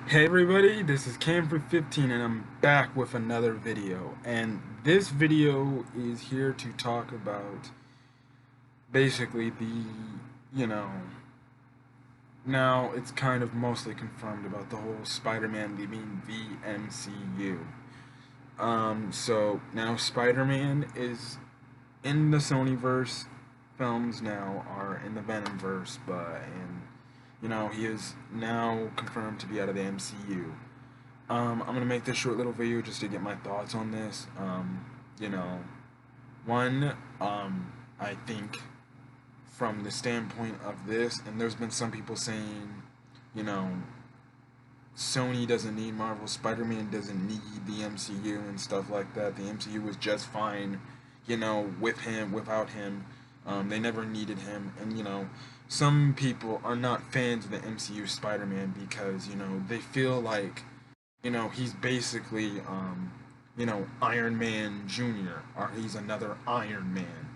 Hey everybody, this is Cam for 15 and I'm back with another video. And this video is here to talk about basically you know, now it's kind of mostly confirmed about the whole Spider-Man leaving the MCU. So now Spider-Man is in the Sonyverse, films now are in the Venomverse, he is now confirmed to be out of the MCU. I'm gonna make this short little video just to get my thoughts on this. You know, one, I think from the standpoint of this, and there's been some people saying, you know, Sony doesn't need Marvel, Spider-Man doesn't need the MCU and stuff like that. The MCU was just fine, with him, without him. They never needed him, and some people are not fans of the MCU Spider-Man because they feel like he's basically, Iron Man Jr., or he's another Iron Man.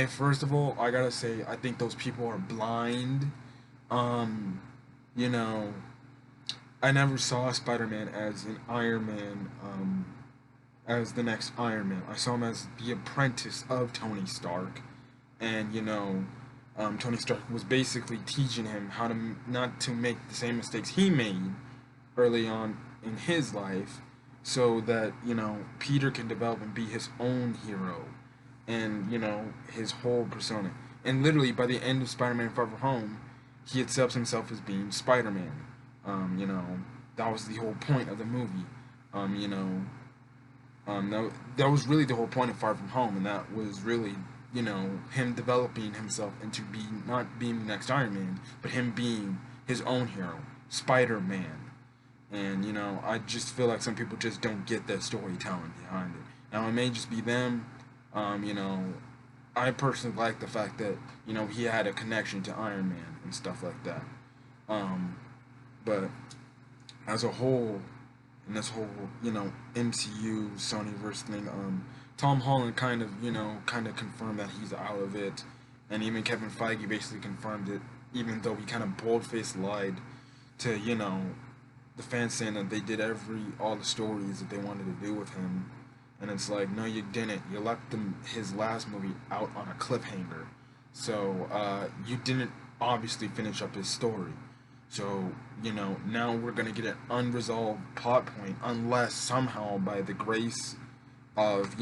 First of all, I gotta say, I think those people are blind. Um, you know, I never saw Spider-Man as an Iron Man, as the next Iron Man. I saw him as the apprentice of Tony Stark, and Tony Stark was basically teaching him how to not to make the same mistakes he made early on in his life, so that Peter can develop and be his own hero, and his whole persona. And literally by the end of Spider-Man Far From Home, he accepts himself as being Spider-Man. That was the whole point of the movie. That was really the whole point of Far From Home, and that was really him developing himself into being, not being the next Iron Man, but him being his own hero, Spider-Man. And I just feel like some people just don't get that storytelling behind it. Now it may just be them. I personally like the fact that he had a connection to Iron Man and stuff like that. But as a whole, in this whole MCU Sonyverse thing, Tom Holland kind of confirmed that he's out of it, and even Kevin Feige basically confirmed it, even though he kind of bold-faced lied to the fans, saying that they did all the stories that they wanted to do with him, and it's like, no, you didn't. You left his last movie out on a cliffhanger, so you didn't obviously finish up his story. So now we're gonna get an unresolved plot point, unless somehow by the grace of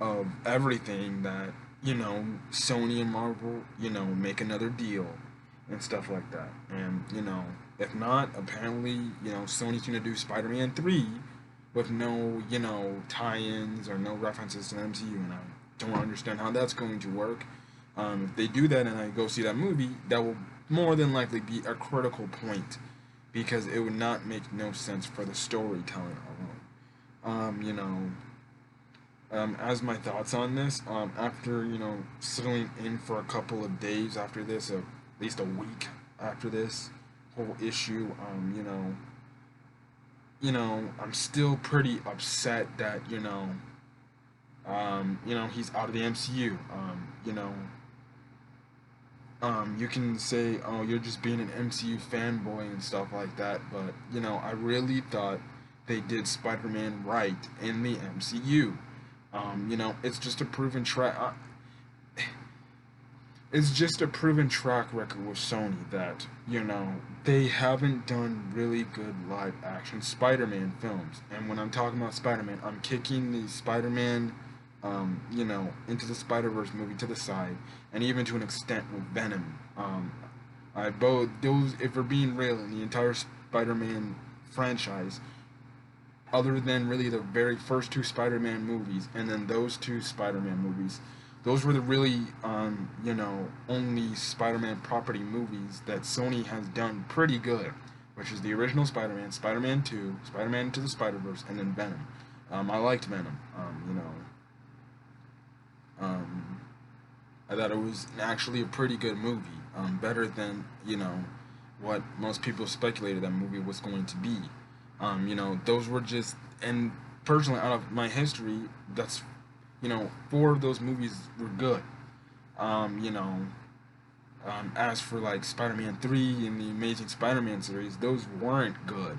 of everything that Sony and Marvel make another deal and stuff like that. And if not, apparently Sony's gonna do Spider-Man 3 with no tie-ins or no references to the MCU, and I don't understand how that's going to work. If they do that and I go see that movie, that will more than likely be a critical point, because it would not make no sense for the storytelling alone. As my thoughts on this, after settling in for a couple of days after this, at least a week after this whole issue, I'm still pretty upset that he's out of the MCU. You can say, oh, you're just being an MCU fanboy and stuff like that, but I really thought they did Spider-Man right in the MCU. It's just a proven track. It's just a proven track record with Sony that they haven't done really good live action Spider-Man films. And when I'm talking about Spider-Man, I'm kicking the Spider-Man, Into the Spider-Verse movie to the side, and even to an extent with Venom. I both those, if we're being real, in the entire Spider-Man franchise, other than really the very first two Spider-Man movies, and then those two Spider-Man movies, those were the really, only Spider-Man property movies that Sony has done pretty good, which is the original Spider-Man, Spider-Man 2, Spider-Man Into the Spider-Verse, and then Venom. I liked Venom. I thought it was actually a pretty good movie, better than what most people speculated that movie was going to be. Those were just, and personally, out of my history, that's four of those movies were good. Um, you know, As for like Spider-Man 3 and the Amazing Spider-Man series, those weren't good.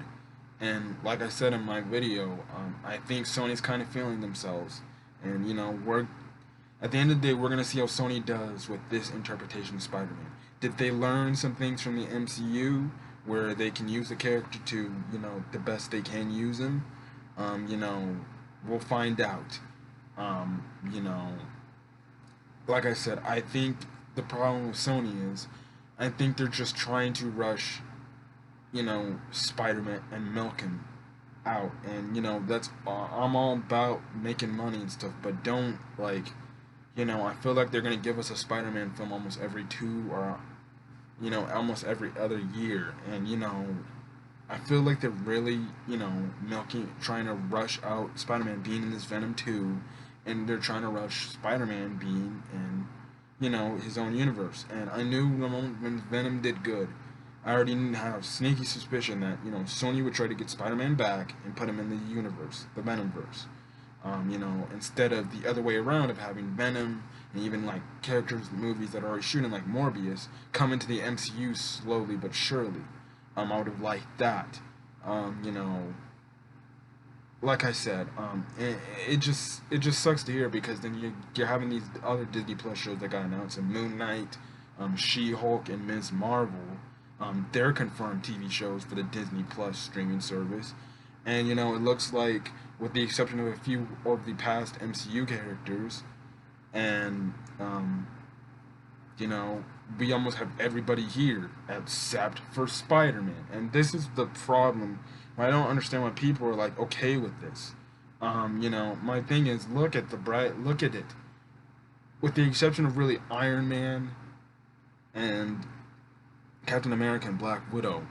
And like I said in my video, I think Sony's kind of feeling themselves. And we're at the end of the day, we're gonna see how Sony does with this interpretation of Spider-Man. Did they learn some things from the MCU where they can use the character to, the best they can use him? We'll find out. Um, you know, like I said, I think the problem with Sony is, I think they're just trying to rush, Spider-Man and milk him out, and that's I'm all about making money and stuff, but don't like, I feel like they're gonna give us a Spider-Man film almost every two or almost every other year, and I feel like they're really milking, trying to rush out Spider-Man being in this Venom 2, and they're trying to rush Spider-Man being in his own universe. And I knew the moment when Venom did good, I already have sneaky suspicion that Sony would try to get Spider-Man back and put him in the universe, the Venomverse. Instead of the other way around of having Venom and even like characters in movies that are already shooting like Morbius come into the MCU slowly but surely. I would have liked that. You know, like I said, it just sucks to hear, because then you're having these other Disney Plus shows that got announced, and Moon Knight, She-Hulk, and Ms. Marvel. They're confirmed TV shows for the Disney Plus streaming service, and it looks like, with the exception of a few of the past MCU characters, and we almost have everybody here except for Spider-Man, and this is the problem. I don't understand why people are like okay with this. My thing is, look at it. With the exception of really Iron Man and Captain America and Black Widow,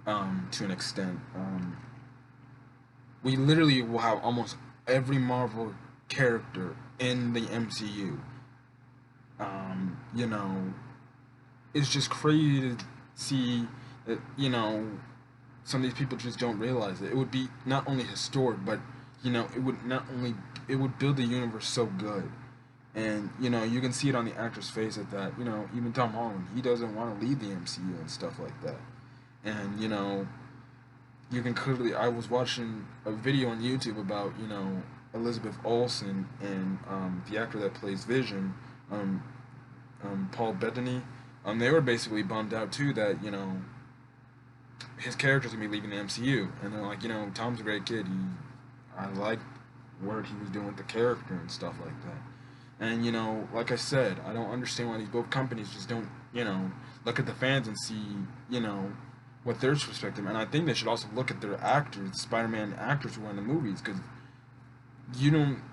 to an extent, we literally will have almost every Marvel character in the MCU. Um, you know, it's just crazy to see that, some of these people just don't realize it. It would be not only historic, but, it would build the universe so good. And, you can see it on the actor's face at that, even Tom Holland, he doesn't want to leave the MCU and stuff like that. And, you can clearly, I was watching a video on YouTube about, Elizabeth Olsen and the actor that plays Vision, um, Paul Bettany. They were basically bummed out too that, his character's gonna be leaving the MCU, and they're like, Tom's a great kid. I like what he was doing with the character and stuff like that. And like I said, I don't understand why these both companies just don't, look at the fans and see, what their perspective. And I think they should also look at their actors, Spider-Man actors who are in the movies, because you don't.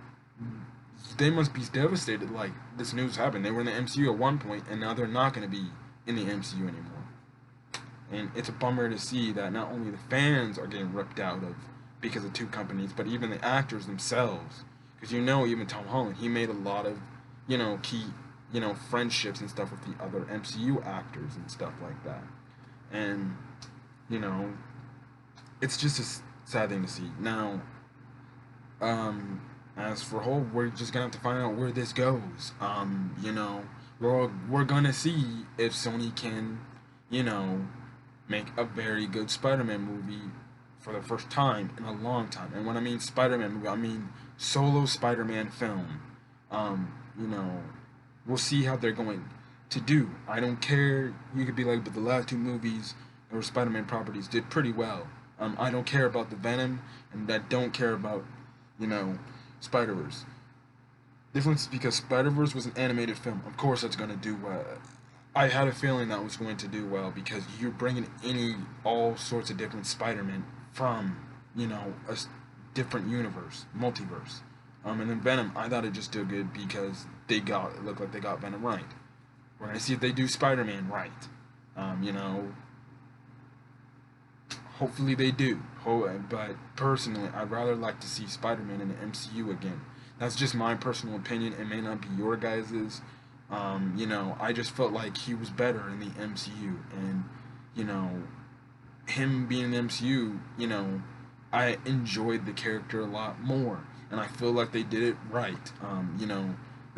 They must be devastated. Like, this news happened. They were in the MCU at one point, and now they're not going to be in the MCU anymore. And it's a bummer to see that not only the fans are getting ripped out of because of two companies, but even the actors themselves. Because even Tom Holland, he made a lot of, key, friendships and stuff with the other MCU actors and stuff like that. And, it's just a sad thing to see. Now, as for Hulk, we're just gonna have to find out where this goes. We're gonna see if Sony can, make a very good Spider-Man movie for the first time in a long time. And when I mean Spider-Man movie, I mean solo Spider-Man film. We'll see how they're going to do. I don't care. You could be like, but the last two movies or Spider-Man properties did pretty well. I don't care about the Venom, and I don't care about, Spider-Verse. Difference is because Spider-Verse was an animated film. Of course, that's going to do well. I had a feeling that was going to do well, because you're bringing all sorts of different Spider-Man from, a different universe, multiverse. And then Venom, I thought it just did good because it looked like they got Venom right. We're going to see if they do Spider-Man right. Hopefully they do. But personally, I'd rather like to see Spider-Man in the MCU again. That's just my personal opinion. It may not be your guys's. I just felt like he was better in the MCU. And, him being in the MCU, I enjoyed the character a lot more. And I feel like they did it right.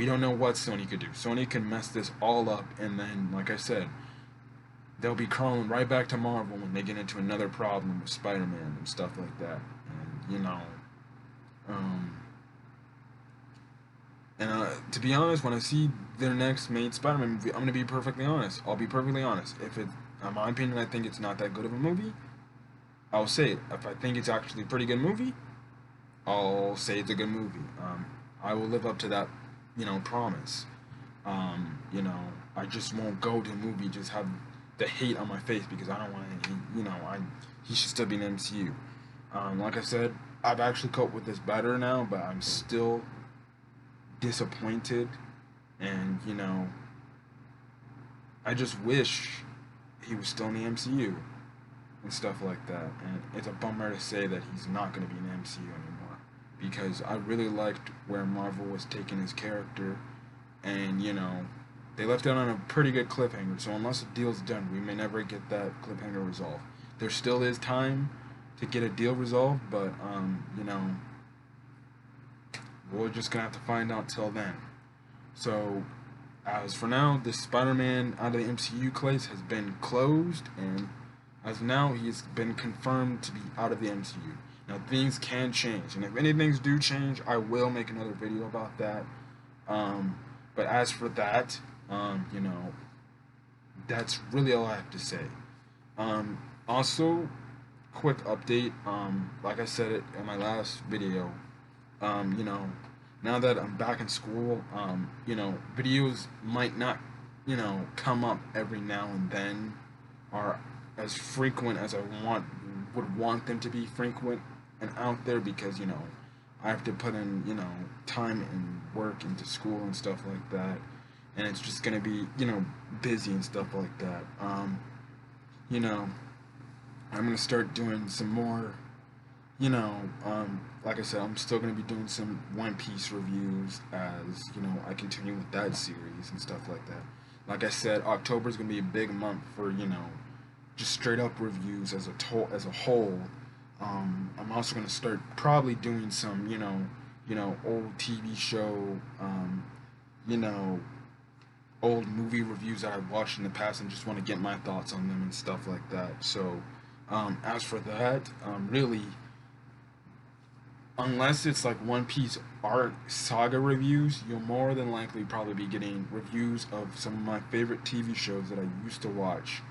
We don't know what Sony could do. Sony can mess this all up, and then, like I said, they'll be crawling right back to Marvel when they get into another problem with Spider-Man and stuff like that. And um, to be honest, when I see their next main Spider-Man movie, I'm gonna be perfectly honest. I'll be perfectly honest. If it, in my opinion, I think it's not that good of a movie, I'll say it. If I think it's actually a pretty good movie, I'll say it's a good movie. I will live up to that, promise. I just won't go to a movie just have the hate on my face because I don't want any. He should still be in the MCU. Like I said, I've actually coped with this better now, but I'm still disappointed, and I just wish he was still in the MCU and stuff like that. And it's a bummer to say that he's not going to be in the MCU anymore because I really liked where Marvel was taking his character, and they left it on a pretty good cliffhanger. So unless the deal's done, we may never get that cliffhanger resolved. There still is time to get a deal resolved, but we're just gonna have to find out till then. So, as for now, the Spider-Man out of the MCU case has been closed, and as of now, he's been confirmed to be out of the MCU. Now, things can change, and if any things do change, I will make another video about that. But as for that, that's really all I have to say. Also, quick update. Like I said it in my last video. Now that I'm back in school, videos might not, come up every now and then, or as frequent as I would want them to be frequent and out there because, I have to put in, time and work into school and stuff like that, and it's just gonna be, busy and stuff like that. I'm gonna start doing some more. Like I said, I'm still going to be doing some One Piece reviews as, I continue with that series and stuff like that. Like I said, October is going to be a big month for, just straight up reviews as a whole. I'm also going to start probably doing some, old TV show, old movie reviews that I've watched in the past and just want to get my thoughts on them and stuff like that. So, as for that, really, unless it's like One Piece art saga reviews, you'll more than likely probably be getting reviews of some of my favorite TV shows that I used to watch,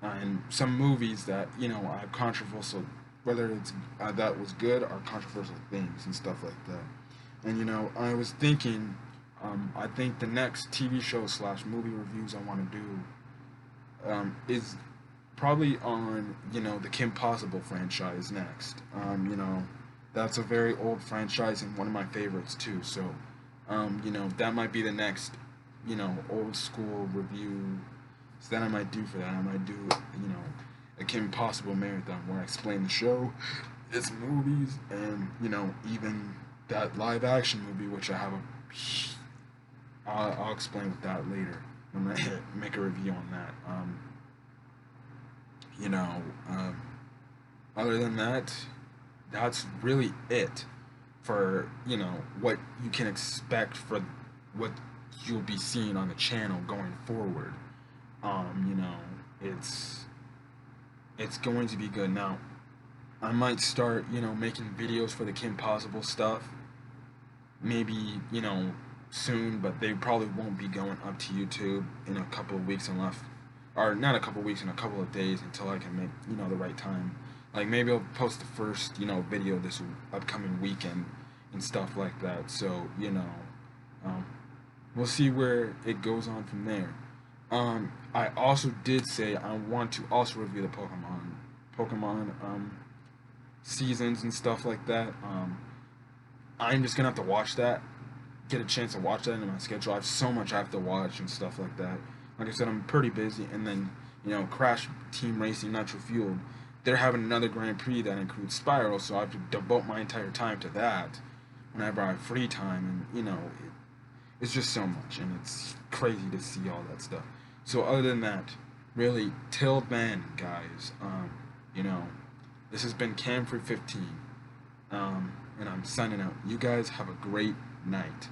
and some movies that I have controversial, whether it's that was good or controversial things and stuff like that. And I was thinking, I think the next TV show / movie reviews I want to do is probably on the Kim Possible franchise next. That's a very old franchise and one of my favorites too. So, that might be the next, old school review. So that I might do for that. I might do, a Kim Possible marathon where I explain the show, its movies, and even that live action movie, which I have I'll explain with that later. I'm gonna make a review on that. Other than that, that's really it for what you can expect for what you'll be seeing on the channel going forward. It's going to be good. Now I might start making videos for the Kim Possible stuff maybe soon, but they probably won't be going up to YouTube in a couple of weeks unless, or not a couple of weeks, in a couple of days until I can make the right time. Like maybe I'll post the first video this upcoming weekend and stuff like that. So we'll see where it goes on from there. I also did say I want to also review the Pokemon seasons and stuff like that. I'm just gonna have to watch that, get a chance to watch that in my schedule. I have so much I have to watch and stuff like that. Like I said, I'm pretty busy, and then Crash Team Racing Nitro Fueled, they're having another Grand Prix that includes Spiral, so I have to devote my entire time to that whenever I have free time, and it's just so much, and it's crazy to see all that stuff. So other than that, really, till then, guys, this has been Camfrey15, and I'm signing out. You guys have a great night.